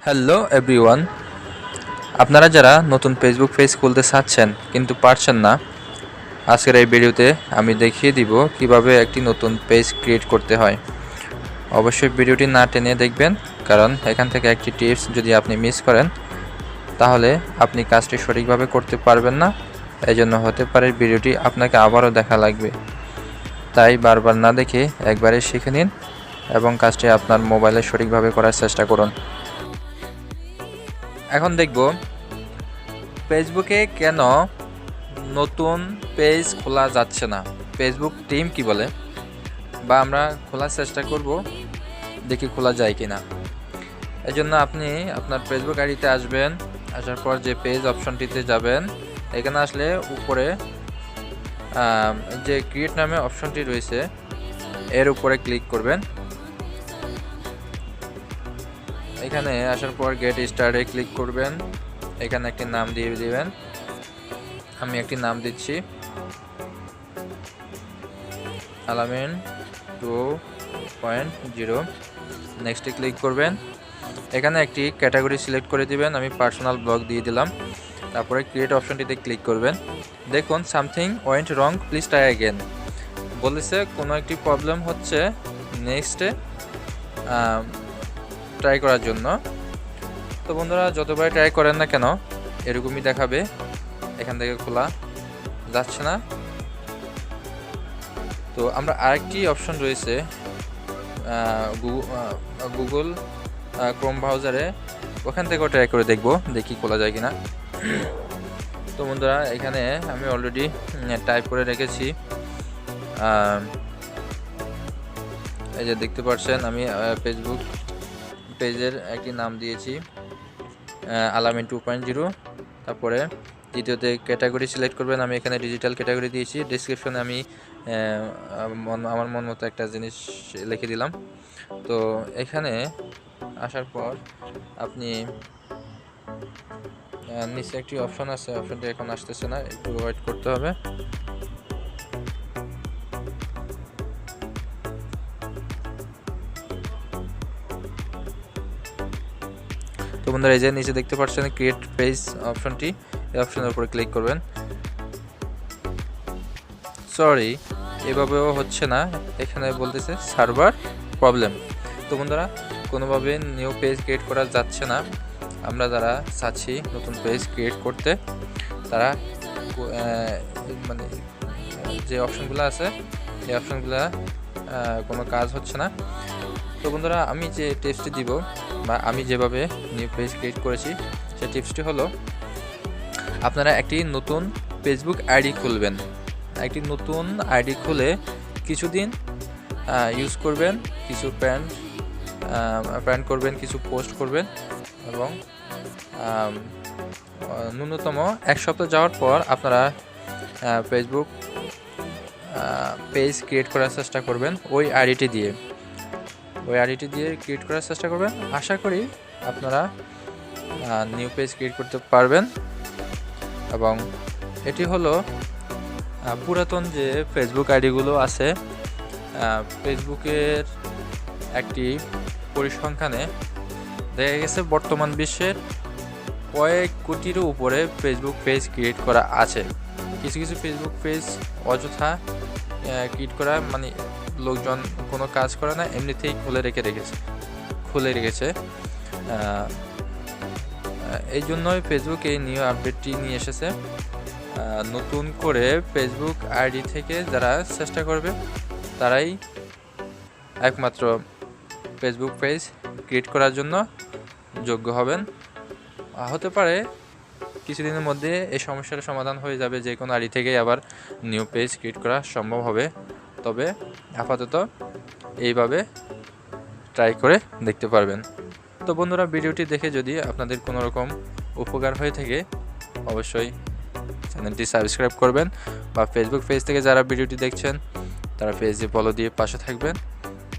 Hello everyone, আপনারা যারা নতুন ফেসবুক পেজ খুলতে চাচ্ছেন কিন্তু পারছেন না, আজকের এই ভিডিওতে আমি দেখিয়ে দিব কিভাবে একটি নতুন পেজ ক্রিয়েট করতে হয়। অবশ্যই ভিডিওটি না টেনে দেখবেন, কারণ এখান থেকে একটি টিপস যদি আপনি মিস করেন তাহলে আপনি কাজটি সঠিকভাবে করতে পারবেন না। এই জন্য হতে পারে ভিডিওটি আপনাকে আবারও দেখা লাগবে, তাই বারবার না দেখে একবারে শিখে নিন এবং কাজটি আপনার মোবাইলে সঠিকভাবে করার চেষ্টা করুন। এখন দেখব ফেসবুকে কেন নতুন পেজ খোলা যাচ্ছে না, ফেসবুক টিম কি বলে, বা আমরা খোলার চেষ্টা করব দেখি খোলা যায় কি না। এই জন্য আপনি আপনার ফেসবুক আইডিতে আসবেন, আসার পর যে পেজ অপশনটিতে যাবেন, এখানে আসলে উপরে যে ক্রিয়েট নামে অপশনটি রয়েছে এর উপরে ক্লিক করবেন। এখানে আসার পর গেট স্টার্টে ক্লিক করবেন, এখানে একটি নাম দিয়ে দিবেন। আমি একটি নাম দিচ্ছি আলামিন 2.0। নেক্সটে ক্লিক করবেন, এখানে একটি ক্যাটাগরি সিলেক্ট করে দিবেন। আমি পার্সোনাল ব্লগ দিয়ে দিলাম। তারপরে ক্রিয়েট অপশনটিতে ক্লিক করবেন। দেখুন something went wrong, please try again বলেছে, কোনো একটি প্রবলেম হচ্ছে নেক্সটে ট্রাই করার জন্য। তো বন্ধুরা, যতবার ট্রাই করেন না কেন এরকমই দেখাবে, এখান থেকে খোলা যাচ্ছে না। তো আমরা আরেকটি অপশন রয়েছে গুগল ক্রোম ব্রাউজারে, ওখান থেকেও ট্রাই করে দেখি খোলা যায় কিনা। তো বন্ধুরা, এখানে আমি অলরেডি টাইপ করে রেখেছি। এই যে দেখতে পাচ্ছেন, আমি ফেসবুক পেজের একটি নাম দিয়েছি আলামিন 2.0। তারপরে দ্বিতীয়তে ক্যাটাগরি সিলেক্ট করবেন, আমি এখানে ডিজিটাল ক্যাটাগরি দিয়েছি। ডেসক্রিপশনে আমি আমার মন মতো একটা জিনিস লিখে দিলাম। তো এখানে আসার পর আপনি নিচে একটি অপশন আছে, অপশনটি এখন আসতেছে না, একটু ওয়েট করতে হবে। তো বন্ধুরা, এই যে নিচে দেখতে পাচ্ছেন ক্রিয়েট পেজ অপশনটি, এই অপশনের উপরে ক্লিক করবেন। সরি, এভাবেও হচ্ছে না, এখানে বলতেছে সার্ভার প্রবলেম। তো বন্ধুরা, কোনোভাবে নিউ পেজ ক্রিয়েট করা যাচ্ছে না। আমরা যারা চাচ্ছি নতুন পেজ ক্রিয়েট করতে, তারা মানে যে অপশনগুলো আছে এই অপশনগুলো কোনো কাজ হচ্ছে না। তো বন্ধুরা, আমি যে টিপসটি দিব বা আমি যেভাবে নিউ পেজ ক্রিয়েট করেছি সেই টিপসটি হলো, আপনারা একটি নতুন ফেসবুক আইডি খুলবেন। একটি নতুন আইডি খুলে কিছুদিন ইউজ করবেন, কিছু প্যান্ট করবেন, কিছু পোস্ট করবেন এবং ন্যূনতম 1 সপ্তাহ যাওয়ার পর আপনারা ফেসবুক পেজ ক্রিয়েট করার চেষ্টা করবেন। ওই আইডিটি দিয়ে ক্রিয়েট করার চেষ্টা করবেন। আশা করি আপনারা নিউ পেজ ক্রিয়েট করতে পারবেন। এবং এটি হলো পুরাতন যে ফেসবুক আইডিগুলো আছে, ফেসবুকের একটি পরিসংখ্যানে দেখা গেছে বর্তমান বিশ্বের কয়েক কোটিরও উপরে ফেসবুক পেজ ক্রিয়েট করা আছে। কিছু কিছু ফেসবুক পেজ অযথা ক্রিয়েট করা, মানে লোকজন কোনো কাজ করে না, এমনিতেই খুলে রেখেছে। এই জন্যই ফেসবুক এই নিউ আপডেটটি নিয়ে এসেছে। নতুন করে ফেসবুক আইডি থেকে যারা চেষ্টা করবে তারাই একমাত্র ফেসবুক পেজ ক্রিয়েট করার জন্য যোগ্য হবেন। হতে পারে কিছুদিনের মধ্যে এই সমস্যার সমাধান হয়ে যাবে, যে কোনো আইডি থেকেই আবার নিউ পেজ ক্রিয়েট করা সম্ভব হবে। তবে আপাতত এইভাবে ট্রাই করে দেখতে পারবেন। তো বন্ধুরা, ভিডিওটি দেখে যদি আপনাদের কোনো রকম উপকার হয়ে থাকে, অবশ্যই চ্যানেলটি সাবস্ক্রাইব করবেন, বা ফেসবুক পেজ থেকে যারা ভিডিওটি দেখছেন তারা পেজে ফলো দিয়ে পাশে থাকবেন।